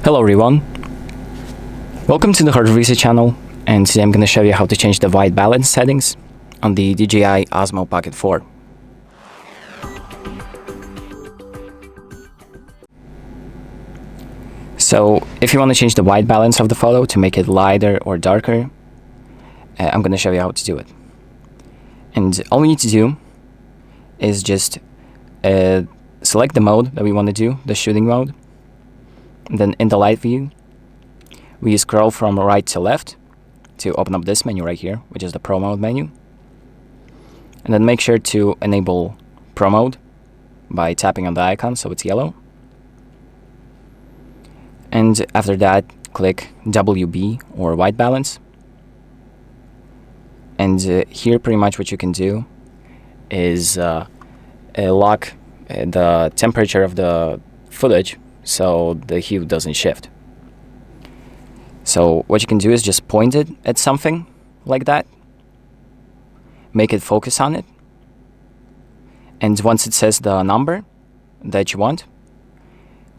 Hello everyone, welcome to the HardReset channel, and today I'm going to show you how to change the white balance settings on the DJI Osmo Pocket 4. So if you want to change the white balance of the photo to make it lighter or darker, I'm going to show you how to do it. And all we need to do is just select the mode that we want to do, the shooting mode. And then in the light view, we scroll from right to left to open up this menu right here, which is the Pro Mode menu. And then make sure to enable Pro Mode by tapping on the icon so it's yellow. And after that, click WB or white balance. And here pretty much what you can do is lock the temperature of the footage so the hue doesn't shift. So what you can do is just point it at something like that, make it focus on it, and once it says the number that you want,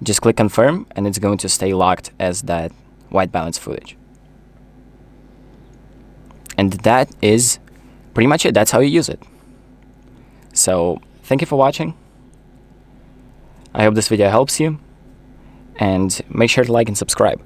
just click confirm and it's going to stay locked as that white balance footage. And that is pretty much it. That's how you use it. So thank you for watching. I hope this video helps you, and make sure to like and subscribe.